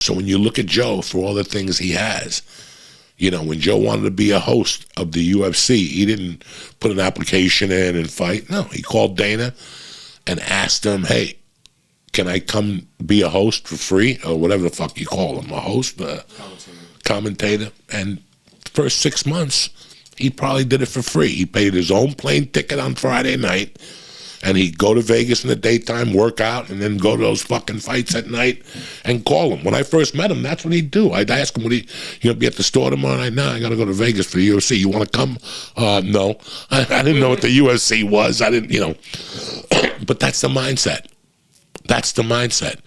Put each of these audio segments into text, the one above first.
So when you look at Joe for all the things he has, you know, when Joe wanted to be a host of the UFC, he didn't put an application in and fight. No, he called Dana and asked him, hey, can I come be a host for free? Or whatever the fuck you call him, a host, a commentator. And the first 6 months, he probably did it for free. He paid his own plane ticket on Friday night, and he'd go to Vegas in the daytime, work out, and then go to those fucking fights at night and call him. When I first met him, that's what he'd do. I'd ask him, you gonna be at the store tomorrow night? No, I gotta go to Vegas for the UFC. You wanna come? No. I didn't know what the UFC was. I didn't, you know. But that's the mindset. That's the mindset.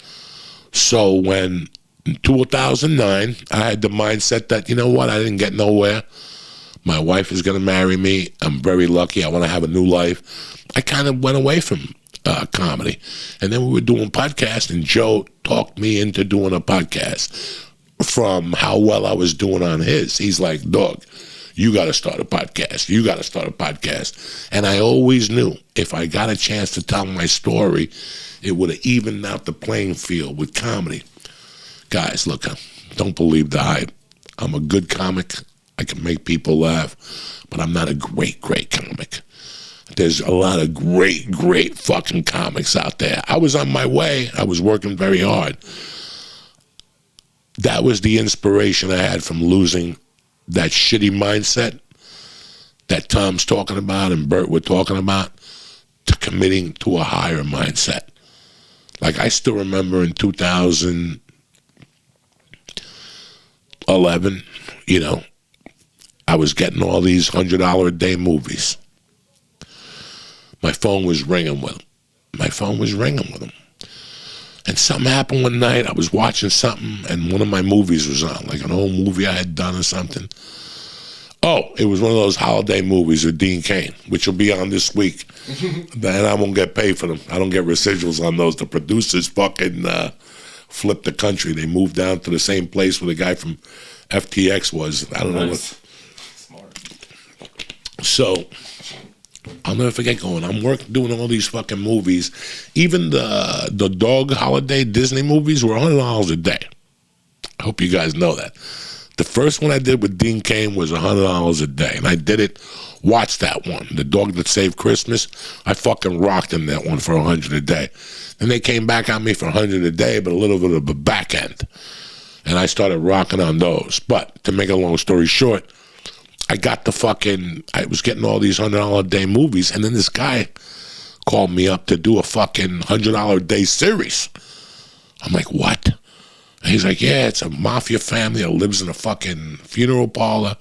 So when in 2009, I had the mindset that, you know what, I didn't get nowhere. My wife is going to marry me. I'm very lucky. I want to have a new life. I kind of went away from comedy. And then we were doing podcasts, and Joe talked me into doing a podcast from how well I was doing on his. He's like, dog, you got to start a podcast. You got to start a podcast. And I always knew if I got a chance to tell my story, it would have evened out the playing field with comedy. Guys, look, don't believe the hype. I'm a good comic. I can make people laugh, but I'm not a great comic. There's a lot of great fucking comics out there. I was on my way. I was working very hard. That was the inspiration I had from losing that shitty mindset that Tom's talking about and Bert were talking about to committing to a higher mindset. Like, I still remember in 2011, you know, I was getting all these $100 a day movies. My phone was ringing with them. And something happened one night. I was watching something, and one of my movies was on, like an old movie I had done or something. Oh, it was one of those holiday movies with Dean Cain, which will be on this week. And I won't get paid for them. I don't get residuals on those. The producers fucking flipped the country. They moved down to the same place where the guy from FTX was. I don't know what. Smart. So I'll never forget going. I'm doing all these fucking movies. Even the dog holiday Disney movies were $100 a day. I hope you guys know that. The first one I did with Dean Cain was $100 a day, and I did it. Watch that one, The Dog That Saved Christmas. I fucking rocked in that one for $100 a day. Then they came back on me for $100 a day, but a little bit of a back end, and I started rocking on those. But to make a long story short, I was getting all these $100 a day movies, and then this guy called me up to do a fucking $100 a day series. I'm like, what? And he's like, yeah, it's a mafia family that lives in a fucking funeral parlor.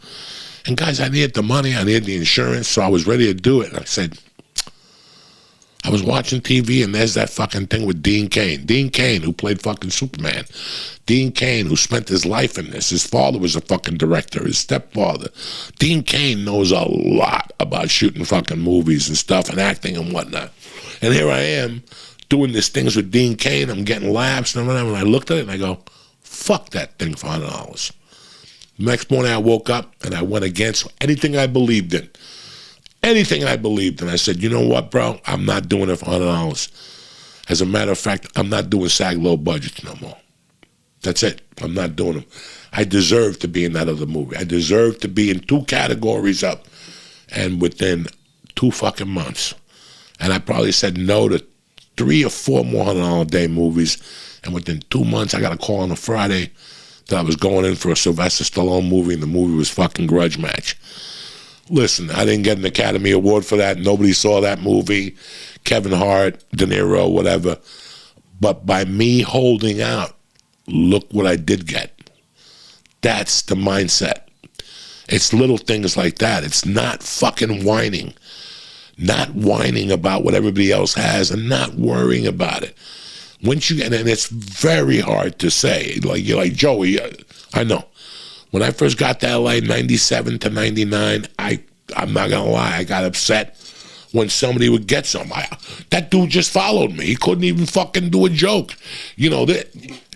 And guys, I needed the money, I needed the insurance, so I was ready to do it. And I said, I was watching TV, and there's that fucking thing with Dean Cain. Dean Cain, who played fucking Superman. Dean Cain, who spent his life in this. His father was a fucking director, his stepfather. Dean Cain knows a lot about shooting fucking movies and stuff and acting and whatnot. And here I am doing these things with Dean Cain. I'm getting laughs and whatever. And I looked at it and I go, fuck that thing for $100. Next morning I woke up and I went against anything I believed in. Anything I believed in. I said, you know what, bro? I'm not doing it for $100. As a matter of fact, I'm not doing SAG low budgets no more. That's it. I'm not doing them. I deserve to be in that other movie. I deserve to be in 2 categories up. And within 2 fucking months. And I probably said no to 3 or 4 more $100 a day movies. And within 2 months, I got a call on a Friday that I was going in for a Sylvester Stallone movie, and the movie was fucking Grudge Match. Listen, I didn't get an Academy Award for that. Nobody saw that movie. Kevin Hart, De Niro, whatever. But by me holding out, look what I did get. That's the mindset. It's little things like that. It's not fucking whining. Not whining about what everybody else has and not worrying about it. Once you get, and it's very hard to say, like you're like, Joey, I know. When I first got to LA, 97 to 99, I'm not gonna lie, I got upset when somebody would get something. That dude just followed me. He couldn't even fucking do a joke. You know,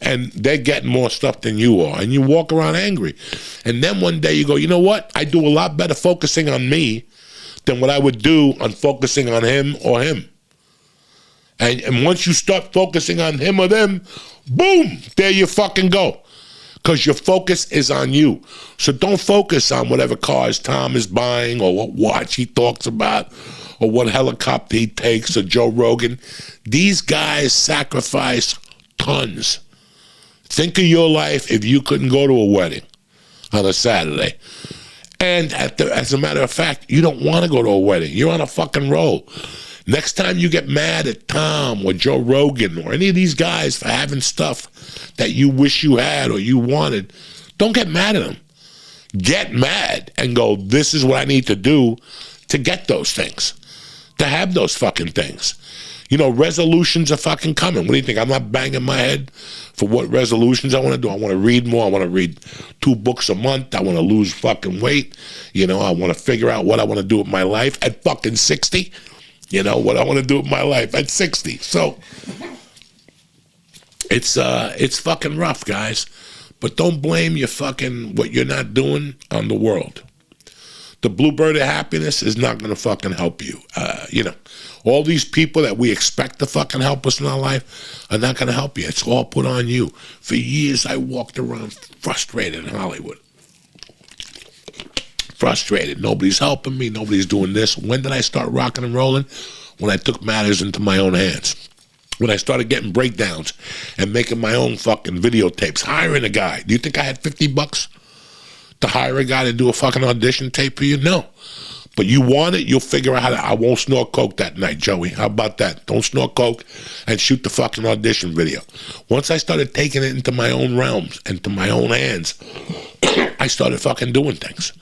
and they're getting more stuff than you are, and you walk around angry. And then one day you go, you know what? I do a lot better focusing on me than what I would do on focusing on him or him. And once you start focusing on him or them, boom, there you fucking go. because your focus is on you. So don't focus on whatever cars Tom is buying or what watch he talks about or what helicopter he takes or Joe Rogan. These guys sacrifice tons. Think of your life if you couldn't go to a wedding on a Saturday. And as a matter of fact, you don't want to go to a wedding. You're on a fucking roll. Next time you get mad at Tom or Joe Rogan or any of these guys for having stuff that you wish you had or you wanted, don't get mad at them. Get mad and go, this is what I need to do to get those things, to have those fucking things. You know, resolutions are fucking coming. What do you think? I'm not banging my head for what resolutions I want to do. I want to read more. I want to read 2 books a month. I want to lose fucking weight. You know, I want to figure out what I want to do with my life at fucking 60. You know, what I want to do with my life at 60. So it's fucking rough, guys. But don't blame your fucking what you're not doing on the world. The bluebird of happiness is not going to fucking help you. You know, all these people that we expect to fucking help us in our life are not going to help you. It's all put on you. For years, I walked around frustrated in Hollywood. Frustrated. Nobody's helping me. Nobody's doing this. When did I start rocking and rolling? When I took matters into my own hands. When I started getting breakdowns and making my own fucking videotapes. Hiring a guy. Do you think I had $50 to hire a guy to do a fucking audition tape for you? No. But you want it, you'll figure out how to. I won't snort coke that night, Joey. How about that? Don't snort coke and shoot the fucking audition video. Once I started taking it into my own realms, into my own hands, I started fucking doing things.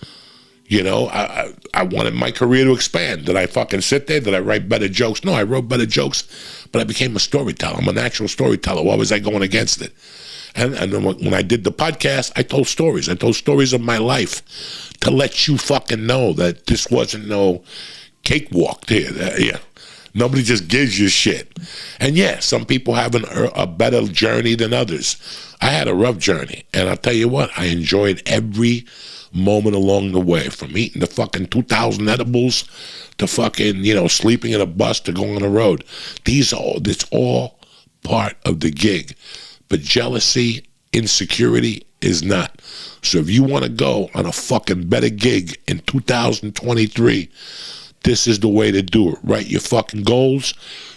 You know, I wanted my career to expand. Did I fucking sit there? Did I write better jokes? No, I wrote better jokes, but I became a storyteller. I'm a natural storyteller. Why was I going against it? And then when I did the podcast, I told stories. I told stories of my life to let you fucking know that this wasn't no cakewalk here. Yeah. Nobody just gives you shit. And yeah, some people have a better journey than others. I had a rough journey. And I'll tell you what, I enjoyed every moment along the way, from eating the fucking 2,000 edibles to fucking, you know, sleeping in a bus to going on the road. It's all part of the gig. But jealousy, insecurity is not. So if you want to go on a fucking better gig in 2023, this is the way to do it. Write your fucking goals,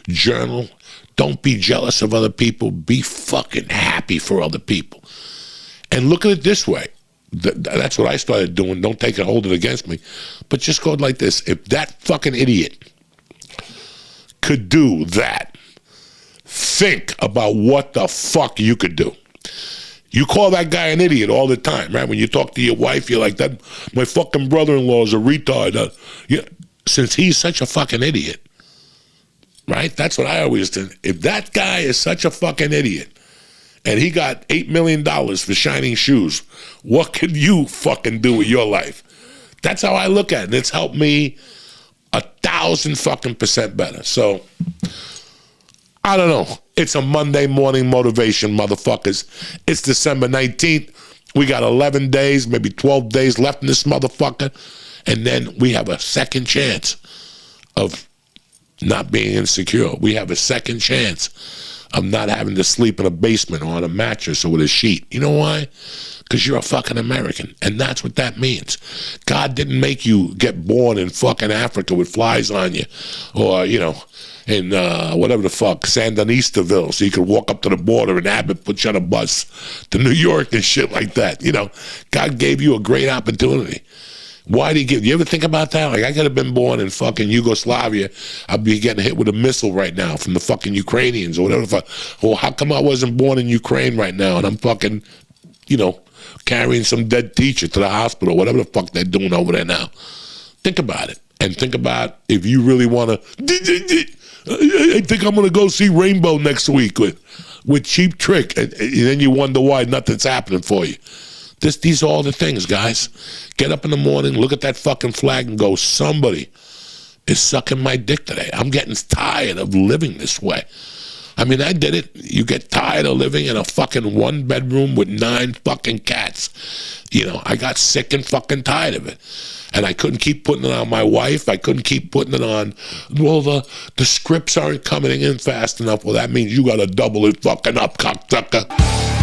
journal. Don't be jealous of other people. Be fucking happy for other people. And look at it this way. That's what I started doing. Don't take it, hold it against me. But just go like this. If that fucking idiot could do that, think about what the fuck you could do. You call that guy an idiot all the time, right? When you talk to your wife, you're like, "That my fucking brother-in-law is a retard." Yeah, since he's such a fucking idiot, right? That's what I always do. If that guy is such a fucking idiot, and he got $8 million for shining shoes, what could you fucking do with your life? That's how I look at it. And it's helped me 1,000 fucking % better. So, I don't know. It's a Monday morning motivation, motherfuckers. It's December 19th. We got 11 days, maybe 12 days left in this motherfucker. And then we have a second chance of not being insecure. We have a second chance of not having to sleep in a basement or on a mattress or with a sheet. You know why? Because you're a fucking American, and that's what that means. God didn't make you get born in fucking Africa with flies on you, or, you know, in whatever the fuck, Sandinistoville, so you could walk up to the border and Abbott put you on a bus to New York and shit like that. You know, God gave you a great opportunity. Why did he give? You ever think about that? Like, I could have been born in fucking Yugoslavia. I'd be getting hit with a missile right now from the fucking Ukrainians or whatever the fuck. Well, how come I wasn't born in Ukraine right now and I'm fucking, you know, carrying some dead teacher to the hospital, whatever the fuck they're doing over there now? Think about it. And think about if you really want to, I think I'm going to go see Rainbow next week with Cheap Trick. And then you wonder why nothing's happening for you. These are all the things, guys. Get up in the morning, look at that fucking flag and go, somebody is sucking my dick today. I'm getting tired of living this way. I mean, I did it. You get tired of living in a fucking 1 bedroom with 9 fucking cats. You know, I got sick and fucking tired of it. And I couldn't keep putting it on my wife. I couldn't keep putting it on, well, the scripts aren't coming in fast enough. Well, that means you got to double it fucking up, cocksucker.